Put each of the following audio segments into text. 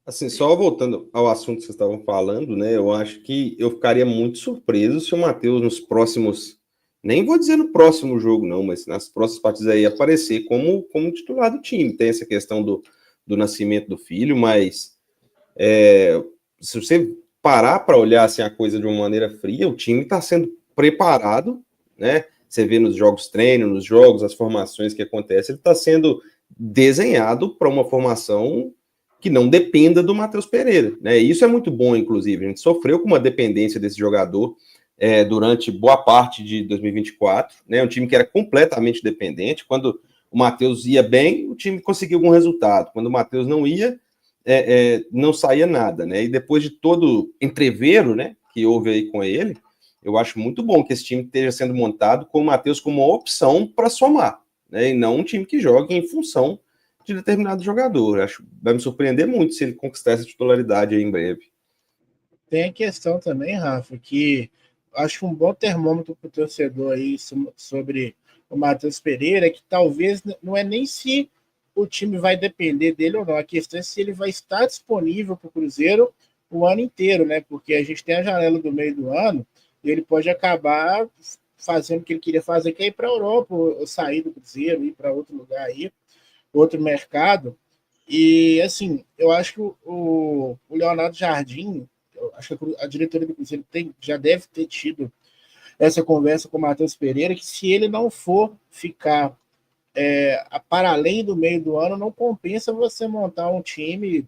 Assim, só voltando ao assunto que vocês estavam falando, né? Eu acho que eu ficaria muito surpreso se o Matheus nos próximos, nem vou dizer no próximo jogo, não, mas nas próximas partidas aí aparecer como titular do time. Tem essa questão do nascimento do filho, mas se você parar para olhar assim, a coisa de uma maneira fria, o time está sendo preparado, né? Você vê nos jogos treino, nos jogos, as formações que acontecem, ele está sendo desenhado para uma formação que não dependa do Matheus Pereira, né? E isso é muito bom, inclusive. A gente sofreu com uma dependência desse jogador durante boa parte de 2024, né? Um time que era completamente dependente. Quando o Matheus ia bem, o time conseguia algum resultado. Quando o Matheus não ia, não saía nada, né? E depois de todo entrevero, né, que houve aí com ele, eu acho muito bom que esse time esteja sendo montado com o Matheus como uma opção para somar, né? E não um time que jogue em função de determinado jogador. Acho vai me surpreender muito se ele conquistar essa titularidade aí em breve. Tem a questão também, Rafa, que acho que um bom termômetro para o torcedor aí sobre o Matheus Pereira é que talvez não é nem se o time vai depender dele ou não, a questão é se ele vai estar disponível para o Cruzeiro o ano inteiro, né? Porque a gente tem a janela do meio do ano e ele pode acabar fazendo o que ele queria fazer, que é ir para a Europa, ou sair do Cruzeiro, ir para outro lugar aí, outro mercado. E, assim, eu acho que o Leonardo Jardim, acho que a diretoria do Cruzeiro já deve ter tido essa conversa com o Matheus Pereira, que se ele não for ficar para além do meio do ano, não compensa você montar um time,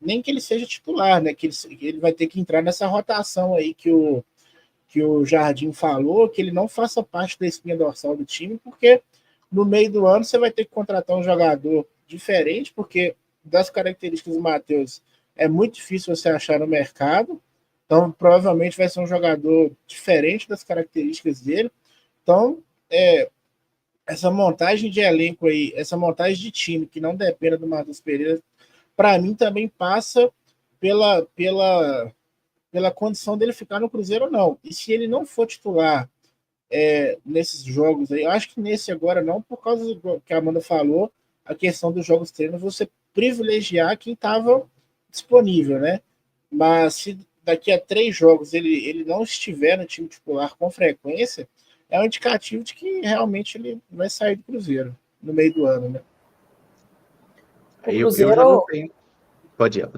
nem que ele seja titular, né? Que ele vai ter que entrar nessa rotação aí que o Jardim falou, que ele não faça parte da espinha dorsal do time, porque no meio do ano você vai ter que contratar um jogador diferente, porque das características do Matheus é muito difícil você achar no mercado, então provavelmente vai ser um jogador diferente das características dele. Então, essa montagem de elenco aí, essa montagem de time que não dependa do Matheus Pereira, para mim também passa pela condição dele ficar no Cruzeiro ou não. E se ele não for titular nesses jogos aí, eu acho que nesse agora não, por causa do que a Amanda falou, a questão dos jogos treinos, você privilegiar quem estava disponível, né? Mas se daqui a 3 jogos ele não estiver no time titular com frequência, é um indicativo de que realmente ele vai sair do Cruzeiro no meio do ano, né? O Cruzeiro... Eu já não tenho... Pode ir.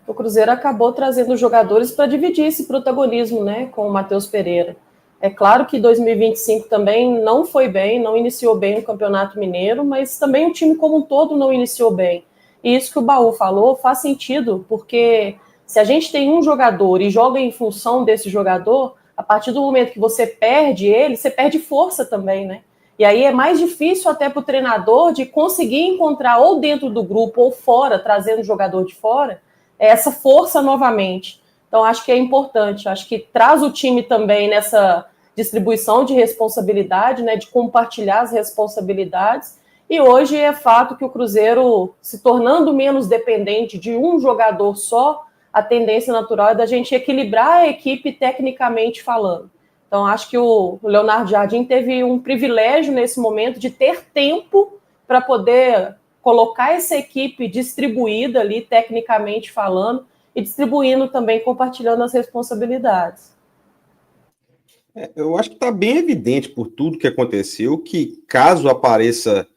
O Cruzeiro acabou trazendo jogadores para dividir esse protagonismo, né, com o Matheus Pereira. É claro que 2025 também não foi bem, não iniciou bem o Campeonato Mineiro, mas também o time como um todo não iniciou bem. E isso que o Baú falou faz sentido, porque se a gente tem um jogador e joga em função desse jogador, a partir do momento que você perde ele, você perde força também, né? E aí é mais difícil até para o treinador de conseguir encontrar ou dentro do grupo ou fora, trazendo o jogador de fora, essa força novamente. Então acho que é importante, acho que traz o time também nessa distribuição de responsabilidade, né, de compartilhar as responsabilidades, e hoje é fato que o Cruzeiro, se tornando menos dependente de um jogador só, a tendência natural é da gente equilibrar a equipe tecnicamente falando. Então, acho que o Leonardo Jardim teve um privilégio nesse momento de ter tempo para poder colocar essa equipe distribuída ali, tecnicamente falando, e distribuindo também, compartilhando as responsabilidades. Eu acho que está bem evidente por tudo que aconteceu que caso apareça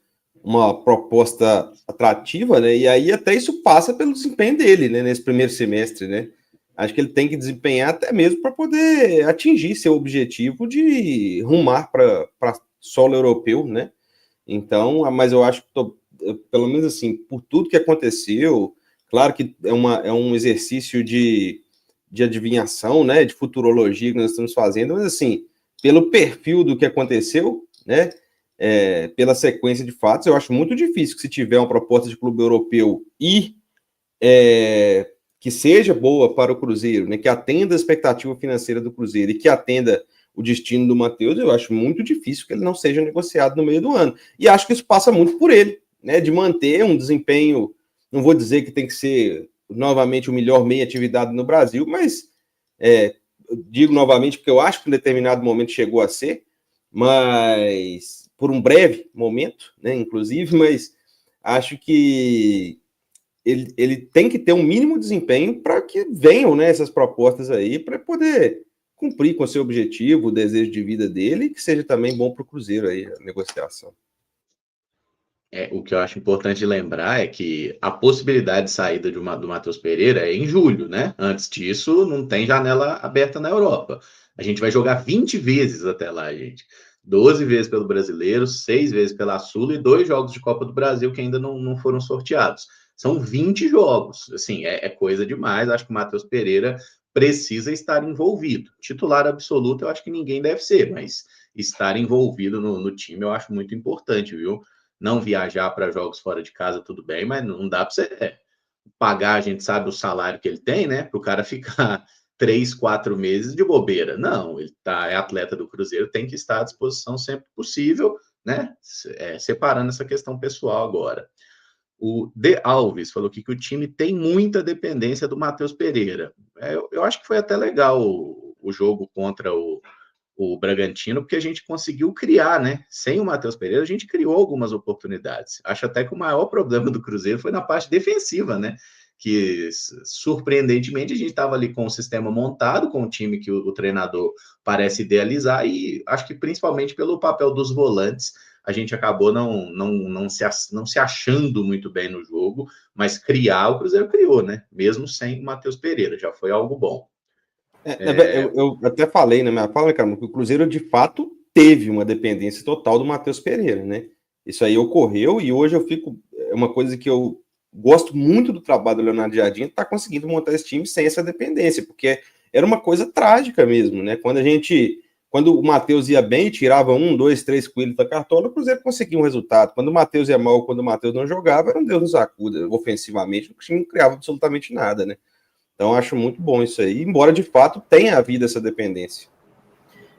uma proposta atrativa, né, e aí até isso passa pelo desempenho dele, né, nesse primeiro semestre, né? Acho que ele tem que desempenhar até mesmo para poder atingir seu objetivo de rumar para solo europeu, né? Então, mas eu acho que, pelo menos assim, por tudo que aconteceu, claro que é um exercício de adivinhação, né, de futurologia que nós estamos fazendo, mas assim, pelo perfil do que aconteceu, né, pela sequência de fatos, eu acho muito difícil que se tiver uma proposta de clube europeu e que seja boa para o Cruzeiro, né, que atenda a expectativa financeira do Cruzeiro e que atenda o destino do Matheus, eu acho muito difícil que ele não seja negociado no meio do ano. E acho que isso passa muito por ele, né, de manter um desempenho, não vou dizer que tem que ser novamente o melhor meia atividade no Brasil, mas digo novamente porque eu acho que em determinado momento chegou a ser, mas por um breve momento, né, inclusive, mas acho que ele tem que ter um mínimo desempenho para que venham, né, essas propostas aí, para poder cumprir com seu objetivo, o desejo de vida dele, e que seja também bom para o Cruzeiro aí, a negociação. O que eu acho importante de lembrar é que a possibilidade de saída do Matheus Pereira é em julho, né? Antes disso, não tem janela aberta na Europa. A gente vai jogar 20 vezes até lá, gente. 12 vezes pelo Brasileiro, 6 vezes pela Sula e 2 jogos de Copa do Brasil que ainda não foram sorteados. São 20 jogos. Assim, é coisa demais. Acho que o Matheus Pereira precisa estar envolvido. Titular absoluto, eu acho que ninguém deve ser, mas estar envolvido no time eu acho muito importante, viu? Não viajar para jogos fora de casa, tudo bem, mas não dá para você pagar, a gente sabe o salário que ele tem, né? Para o cara ficar 3, 4 meses de bobeira. Não, ele é atleta do Cruzeiro, tem que estar à disposição sempre que possível, né? Separando essa questão pessoal agora. O De Alves falou aqui que o time tem muita dependência do Matheus Pereira. Eu acho que foi até legal o jogo contra o Bragantino, porque a gente conseguiu criar, né? Sem o Matheus Pereira, a gente criou algumas oportunidades. Acho até que o maior problema do Cruzeiro foi na parte defensiva, né? Que, surpreendentemente, a gente estava ali com o sistema montado, com o time que o treinador parece idealizar, e acho que principalmente pelo papel dos volantes, a gente acabou não se achando muito bem no jogo, mas criar, o Cruzeiro criou, né? Mesmo sem o Matheus Pereira, já foi algo bom. Eu até falei na minha fala, cara, que o Cruzeiro de fato teve uma dependência total do Matheus Pereira, né? Isso aí ocorreu e hoje eu fico. É uma coisa que eu gosto muito do trabalho do Leonardo Jardim, tá conseguindo montar esse time sem essa dependência, porque era uma coisa trágica mesmo, né? Quando o Matheus ia bem, tirava 1, 2, 3 coelhos da cartola, o Cruzeiro conseguia um resultado. Quando o Matheus ia mal, quando o Matheus não jogava, era um Deus nos acuda. Ofensivamente, o time não criava absolutamente nada, né? Então, acho muito bom isso aí, embora de fato tenha havido essa dependência.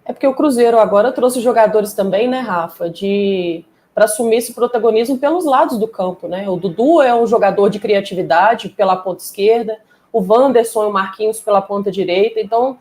É porque o Cruzeiro agora trouxe jogadores também, né, Rafa, para assumir esse protagonismo pelos lados do campo, né? O Dudu é um jogador de criatividade pela ponta esquerda, o Wanderson e o Marquinhos pela ponta direita, então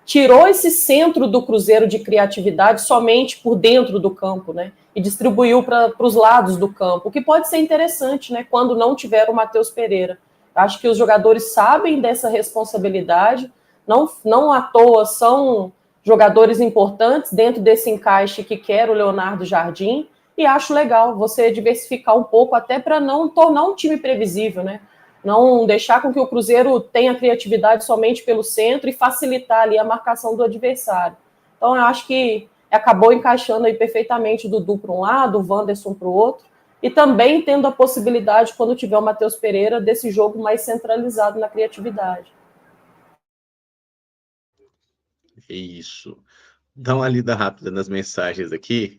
tirou esse centro do Cruzeiro de criatividade somente por dentro do campo, né? E distribuiu para os lados do campo, o que pode ser interessante, né? Quando não tiver o Matheus Pereira. Acho que os jogadores sabem dessa responsabilidade, não à toa são jogadores importantes dentro desse encaixe que quer o Leonardo Jardim, e acho legal você diversificar um pouco, até para não tornar um time previsível, né? Não deixar com que o Cruzeiro tenha criatividade somente pelo centro e facilitar ali a marcação do adversário. Então, eu acho que acabou encaixando aí perfeitamente o Dudu para um lado, o Wanderson para o outro, e também tendo a possibilidade, quando tiver o Matheus Pereira, desse jogo mais centralizado na criatividade. Isso. Dá uma lida rápida nas mensagens aqui.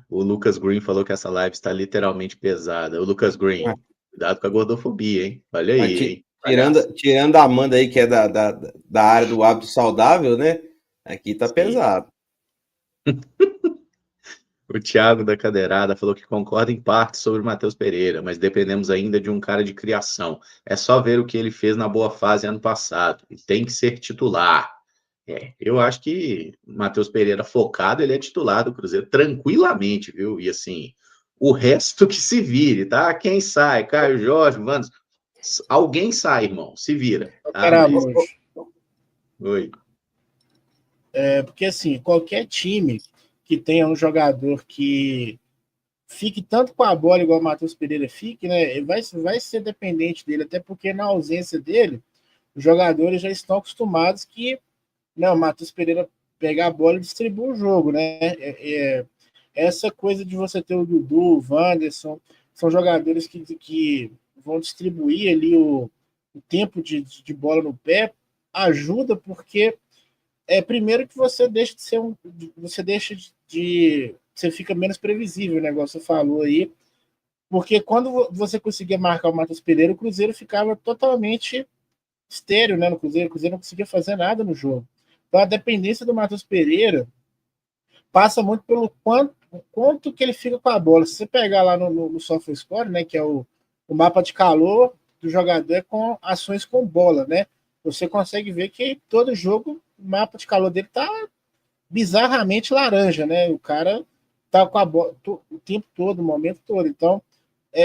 O Lucas Green falou que essa live está literalmente pesada. O Lucas Green, cuidado com a gordofobia, hein? Olha aí, hein? Tirando a Amanda aí, que é da área do hábito saudável, né? Aqui tá pesado. O Thiago da Cadeirada falou que concorda em parte sobre o Matheus Pereira, mas dependemos ainda de um cara de criação. É só ver o que ele fez na boa fase ano passado. E tem que ser titular. Eu acho que o Matheus Pereira focado, ele é titular do Cruzeiro tranquilamente, viu? E assim, o resto que se vire, tá? Quem sai? Caio Jorge, Vandes. Alguém sai, irmão. Se vira. Tá? Mas... Oi. Porque assim, qualquer time que tenha um jogador que fique tanto com a bola igual o Matheus Pereira fique, né? Vai ser dependente dele, até porque na ausência dele, os jogadores já estão acostumados que o Matheus Pereira pegar a bola e distribuir o jogo, né? Essa coisa de você ter o Dudu, o Wanderson, são jogadores que vão distribuir ali o tempo de bola no pé, ajuda porque primeiro que você deixa de ser você fica menos previsível, o negócio você falou aí, porque quando você conseguia marcar o Matheus Pereira, o Cruzeiro ficava totalmente estéril, né, no Cruzeiro. O Cruzeiro não conseguia fazer nada no jogo. Então a dependência do Matheus Pereira passa muito pelo quanto que ele fica com a bola. Se você pegar lá no SofaScore, né, que é o mapa de calor do jogador com ações com bola, né, você consegue ver que todo jogo o mapa de calor dele tá bizarramente laranja, né? O cara tá com a bola o tempo todo, o momento todo. Então,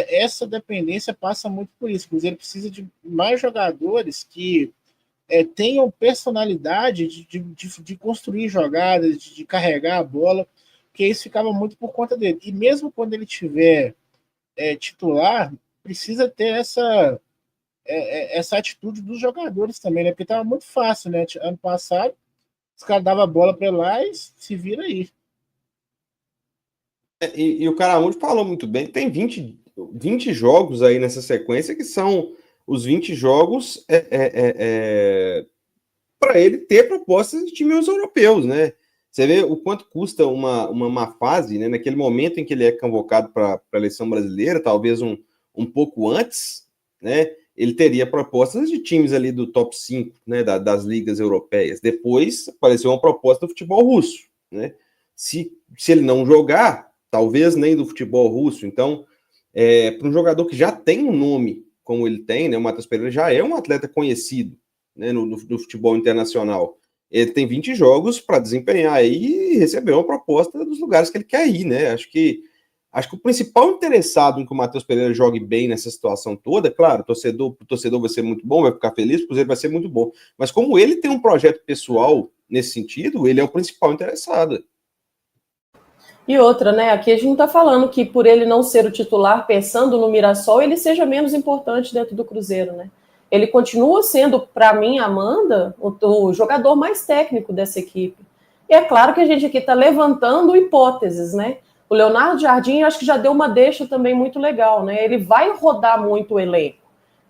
essa dependência passa muito por isso. O Cruzeiro precisa de mais jogadores que tenham personalidade de construir jogadas, de carregar a bola, porque isso ficava muito por conta dele. E mesmo quando ele tiver titular, precisa ter essa atitude dos jogadores também, né? Porque estava muito fácil, né? Ano passado, os caras davam a bola para lá e se vira aí. E o Caramudi falou muito bem, tem 20 jogos aí nessa sequência que são os 20 jogos para ele ter propostas de times europeus, né? Você vê o quanto custa uma fase, né? Naquele momento em que ele é convocado para a eleição brasileira, talvez um pouco antes, né? Ele teria propostas de times ali do top 5, né? Das ligas europeias. Depois apareceu uma proposta do futebol russo, né? Se ele não jogar, talvez nem do futebol russo. Então, para um jogador que já tem um nome como ele tem, né? O Matheus Pereira já é um atleta conhecido, né, no futebol internacional. Ele tem 20 jogos para desempenhar aí e receber uma proposta dos lugares que ele quer ir, né? Acho que o principal interessado em que o Matheus Pereira jogue bem nessa situação toda, claro, o torcedor vai ser muito bom, vai ficar feliz, o Cruzeiro vai ser muito bom. Mas como ele tem um projeto pessoal nesse sentido, ele é o principal interessado. E outra, né? Aqui a gente não está falando que por ele não ser o titular, pensando no Mirassol, ele seja menos importante dentro do Cruzeiro, né? Ele continua sendo, para mim, Amanda, o jogador mais técnico dessa equipe. E é claro que a gente aqui está levantando hipóteses, né? O Leonardo Jardim, acho que já deu uma deixa também muito legal, né? Ele vai rodar muito o elenco.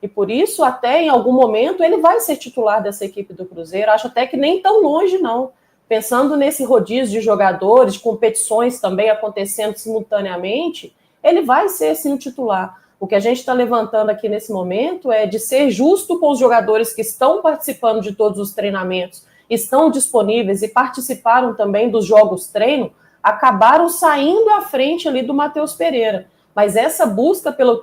E por isso, até em algum momento, ele vai ser titular dessa equipe do Cruzeiro. Acho até que nem tão longe, não. Pensando nesse rodízio de jogadores, de competições também acontecendo simultaneamente, ele vai ser, sim, o titular. O que a gente está levantando aqui nesse momento é de ser justo com os jogadores que estão participando de todos os treinamentos, estão disponíveis e participaram também dos jogos treino, acabaram saindo à frente ali do Matheus Pereira. Mas essa busca pela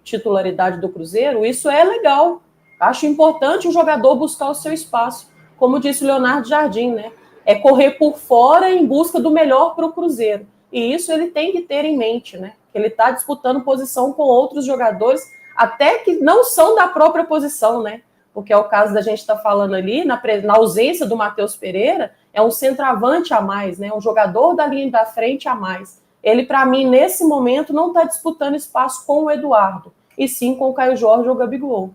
titularidade do Cruzeiro, isso é legal. Acho importante o jogador buscar o seu espaço. Como disse o Leonardo Jardim, né? É correr por fora em busca do melhor para o Cruzeiro. E isso ele tem que ter em mente, né? Que ele está disputando posição com outros jogadores, até que não são da própria posição, né? Porque é o caso da gente estar falando ali, na ausência do Matheus Pereira, é um centroavante a mais, né? Um jogador da linha da frente a mais. Ele, para mim, nesse momento, não está disputando espaço com o Eduardo, e sim com o Caio Jorge ou o Gabigol.